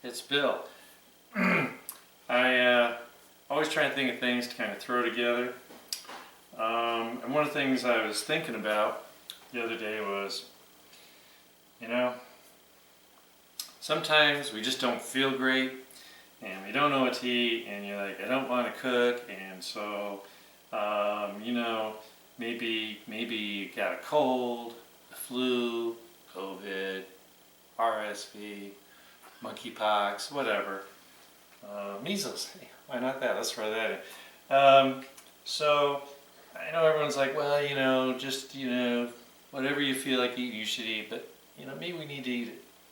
It's Bill. Always try and think of things to kind of throw together. And one of the things I was thinking about the other day was, sometimes we just don't feel great and we don't know what to eat, and you're like, I don't want to cook, and so, maybe you got a cold, the flu, COVID, RSV, monkeypox, whatever. Measles, hey, why not that? Let's throw that in. So I know everyone's like, well, just, whatever you feel like eating, you should eat, but, maybe we need to eat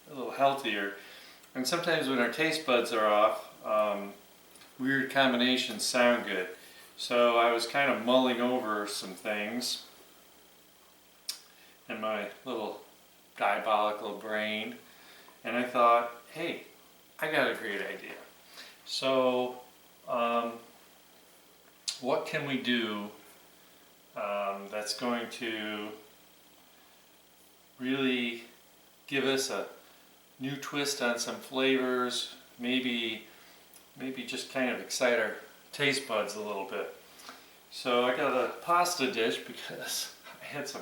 a little healthier. And sometimes when our taste buds are off, weird combinations sound good. So I was kind of mulling over some things in my little diabolical brain, and I thought, hey, I got a great idea. So, what can we do that's going to really give us a new twist on some flavors, maybe just kind of excite our taste buds a little bit. So I got a pasta dish because I had some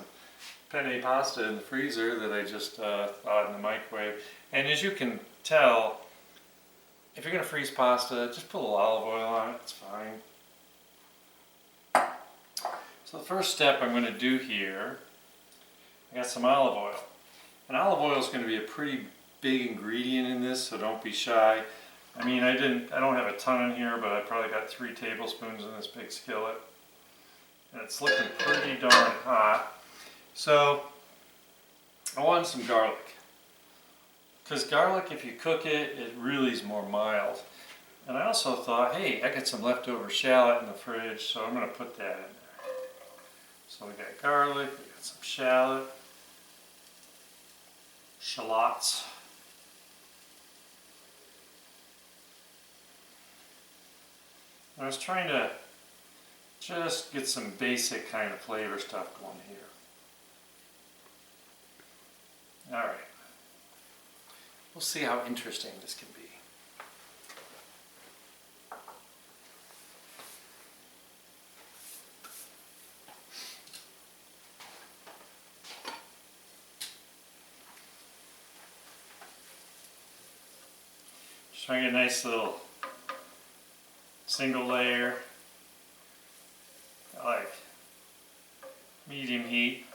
penne pasta in the freezer that I just thawed in the microwave. And as you can tell, if you're going to freeze pasta, just put a little olive oil on it, it's fine. So the first step I'm going to do here, I got some olive oil. And olive oil is going to be a pretty big ingredient in this, so don't be shy. I mean, I don't have a ton in here, but I probably got 3 tablespoons in this big skillet. And it's looking pretty darn hot. So I want some garlic. Because garlic, if you cook it, it really is more mild. And I also thought, hey, I got some leftover shallot in the fridge, so I'm going to put that in there. So we got garlic, we got some shallot, shallots. I was trying to just get some basic kind of flavor stuff going here. Alright. We'll see how interesting this can be. Just trying to get a nice little single layer. I like medium heat.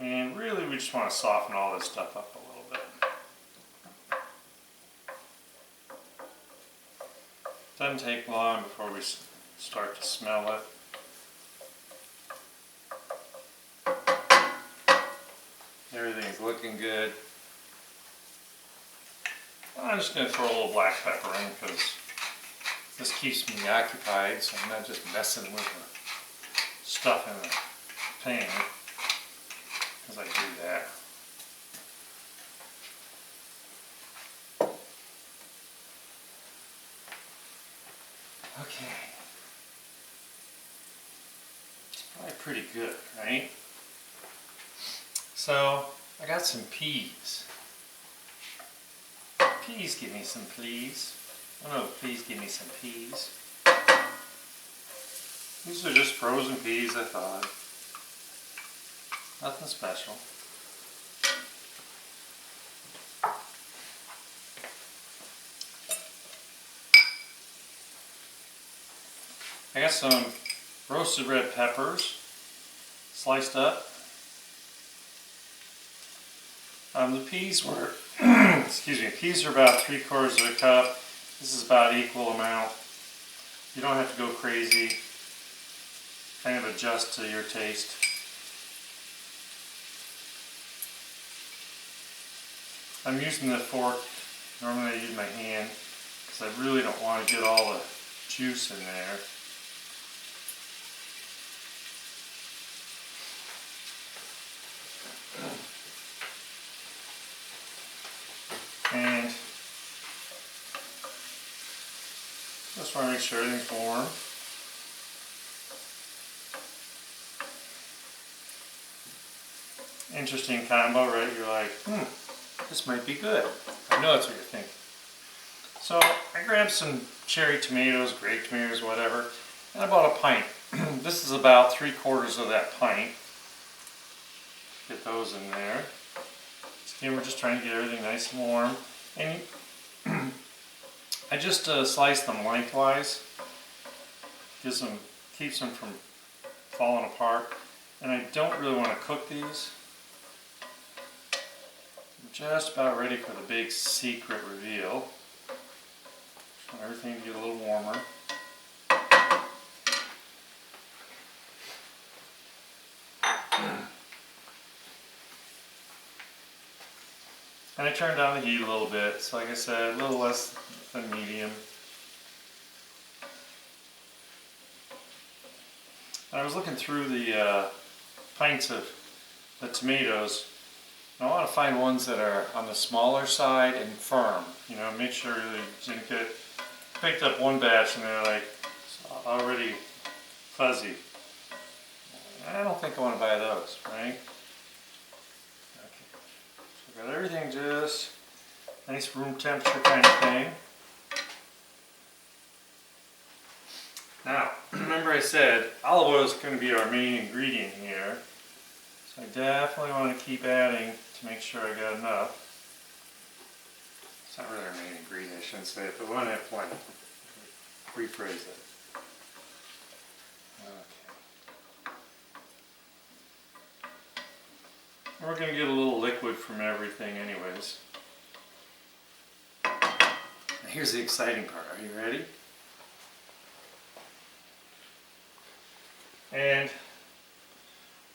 And really we just want to soften all this stuff up a little bit. Doesn't take long before we start to smell it. Everything's looking good. I'm just going to throw a little black pepper in because this keeps me occupied, so I'm not just messing with the stuff in the pan as I do that. Okay. It's probably pretty good, right? So, I got some peas. Please give me some, please. Oh no, please give me some peas. These are just frozen peas, I thought. Nothing special. I got some roasted red peppers, sliced up. The peas were, peas are about 3/4 of a cup. This is about equal amount. You don't have to go crazy. Kind of adjust to your taste. I'm using the fork. Normally I use my hand because I really don't want to get all the juice in there. And just want to make sure everything's warm. Interesting combo, right? You're like, this might be good. I know that's what you're thinking. So I grabbed some cherry tomatoes, grape tomatoes, whatever, and I bought a pint. This is about 3/4 of that pint. Get those in there. Again, we're just trying to get everything nice and warm. And I just sliced them lengthwise. Keeps them from falling apart. And I don't really want to cook these. I'm just about ready for the big secret reveal. Want everything to get a little warmer. And I turned down the heat a little bit, so like I said, a little less than medium. And I was looking through the pints of the tomatoes. I want to find ones that are on the smaller side and firm. You know, make sure you didn't get picked up one batch and they're like already fuzzy. I don't think I want to buy those, right? Got everything just nice room temperature kind of thing. Now, remember I said olive oil is going to be our main ingredient here. So I definitely want to keep adding to make sure I got enough. It's not really our main ingredient, I shouldn't say it, but we want to have plenty. Rephrase it. We're going to get a little liquid from everything anyways. Now here's the exciting part. Are you ready? And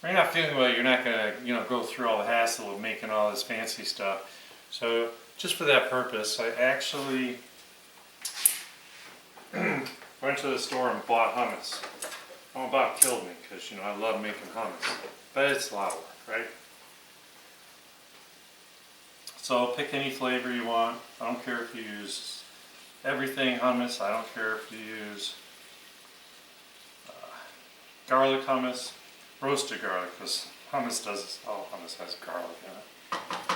when you're not feeling well, you're not going to go through all the hassle of making all this fancy stuff. So just for that purpose, I actually went to the store and bought hummus. Oh, about killed me because I love making hummus. But it's a lot of work, right? So pick any flavor you want. I don't care if you use everything hummus. I don't care if you use garlic hummus, roasted garlic, because hummus does, all hummus has garlic in it.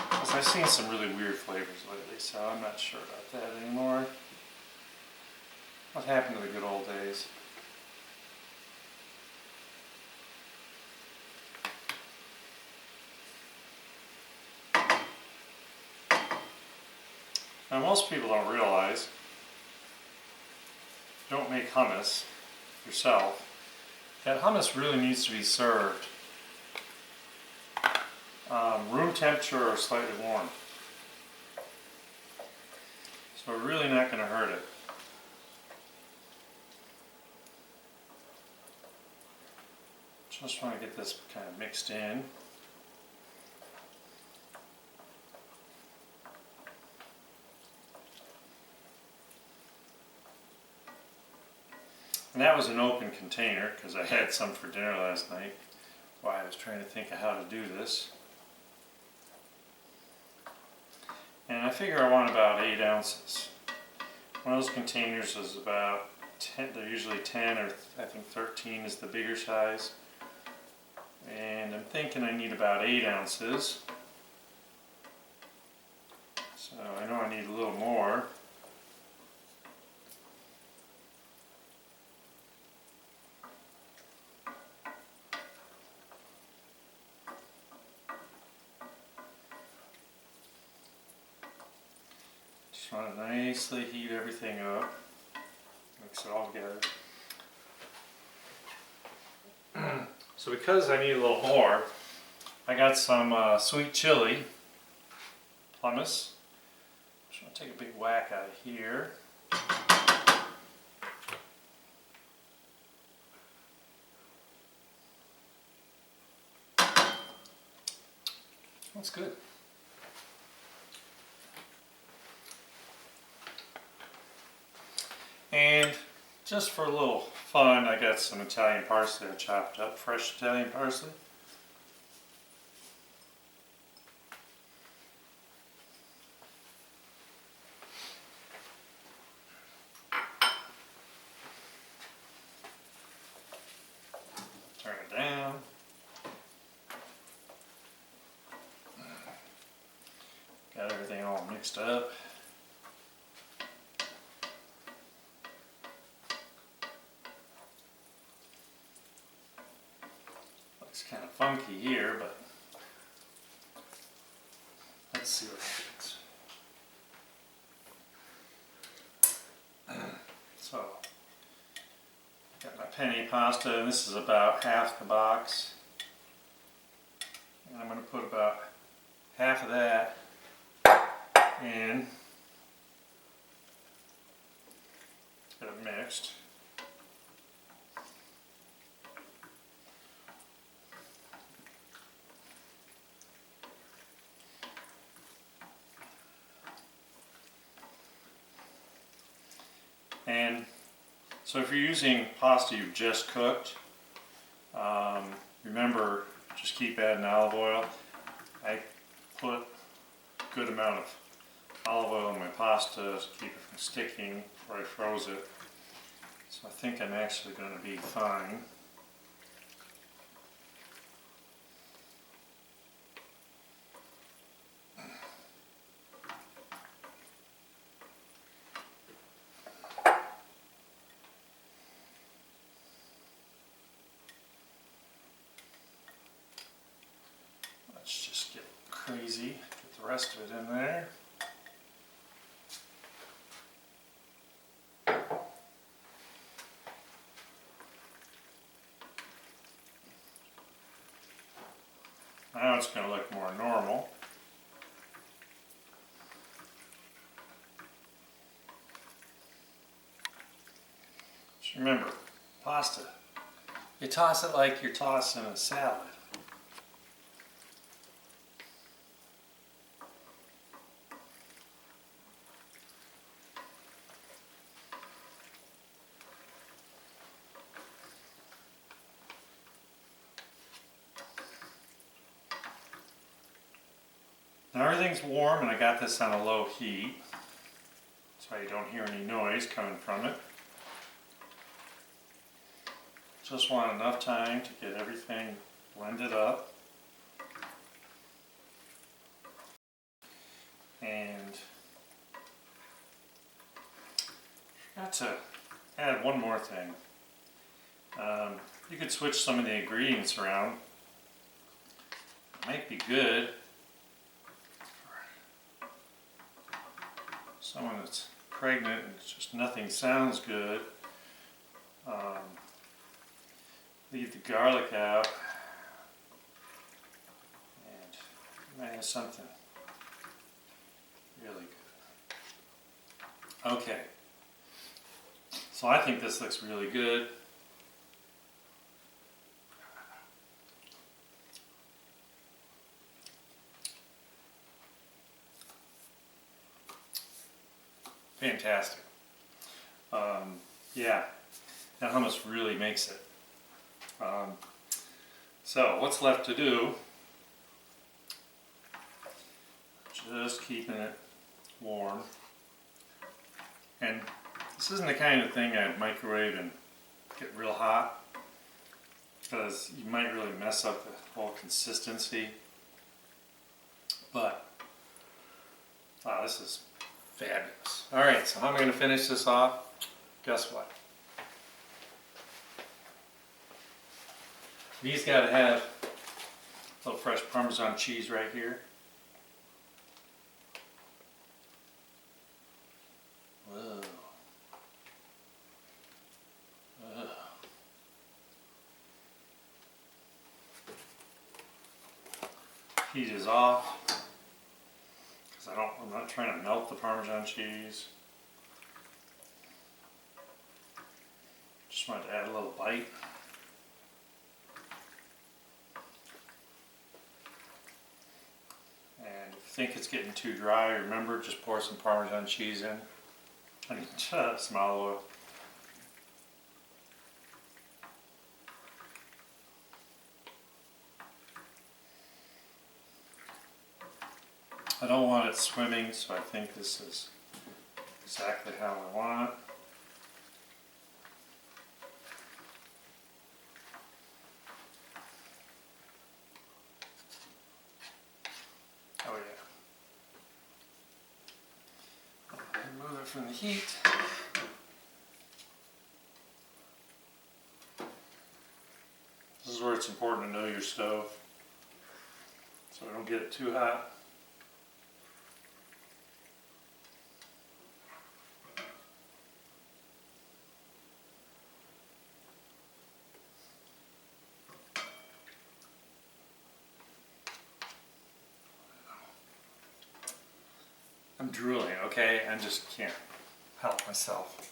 Because I've seen some really weird flavors lately, so I'm not sure about that anymore. What happened to the good old days? Now most people don't realize, if you don't make hummus yourself, that hummus really needs to be served room temperature or slightly warm. So we're really not going to hurt it. Just want to get this kind of mixed in. And that was an open container because I had some for dinner last night while I was trying to think of how to do this. And I figure I want about 8 ounces. One of those containers is about 10, they're usually 10 or I think 13 is the bigger size. And I'm thinking I need about 8 ounces. So I know I need a little more. Just want to nicely heat everything up. Mix it all together. So because I need a little more, I got some sweet chili hummus. Just want to take a big whack out of here. That's good. And just for a little fun, I got some Italian parsley I chopped up, fresh Italian parsley. Turn it down. Got everything all mixed up. Looks kind of funky here, but let's see what happens. So, got my penne pasta, and this is about half the box. And I'm going to put about half of that in. Get it mixed. And so if you're using pasta you've just cooked, remember, just keep adding olive oil. I put a good amount of olive oil in my pasta to keep it from sticking before I froze it. So I think I'm actually going to be fine. Let's just get crazy, get the rest of it in there. Now it's going to look more normal. Just remember, pasta, you toss it like you're tossing a salad. Now everything's warm and I got this on a low heat, so you don't hear any noise coming from it. Just want enough time to get everything blended up. And I forgot to add one more thing. You could switch some of the ingredients around. It might be good someone that's pregnant and it's just nothing sounds good. Leave the garlic out and you might have something really good. Okay, so I think this looks really good. Fantastic. Yeah, that hummus really makes it. So what's left to do? Just keeping it warm. And this isn't the kind of thing I'd microwave and get real hot, because you might really mess up the whole consistency. But wow, this is fabulous. Alright, so how am I going to finish this off? Guess what? These got to have a little fresh Parmesan cheese right here. Whoa. Whoa. Heat is off, because I'm not trying to melt the Parmesan cheese. Just wanted to add a little bite. And if you think it's getting too dry, remember, just pour some Parmesan cheese in. I mean, some olive oil. I don't want it swimming, so I think this is exactly how I want it. Oh yeah. from the heat. This is where it's important to know your stove, so don't get it too hot. I'm drooling, okay? I just can't help myself.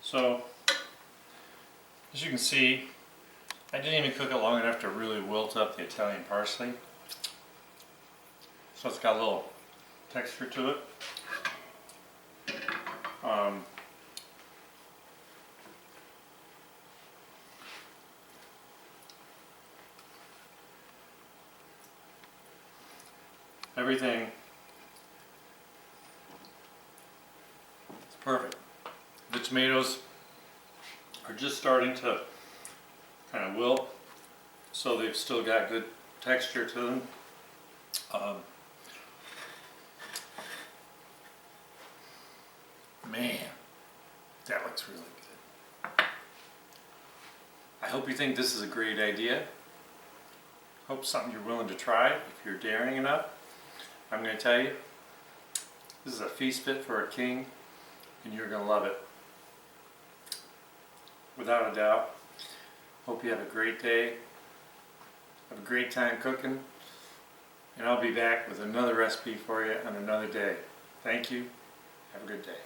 So, as you can see, I didn't even cook it long enough to really wilt up the Italian parsley. So it's got a little texture to it. Everything is perfect. The tomatoes are just starting to kind of wilt, so they've still got good texture to them. Man, that looks really good. I hope you think this is a great idea. Hope something you're willing to try if you're daring enough. I'm going to tell you, this is a feast fit for a king, and you're going to love it. Without a doubt. Hope you have a great day. Have a great time cooking. And I'll be back with another recipe for you on another day. Thank you. Have a good day.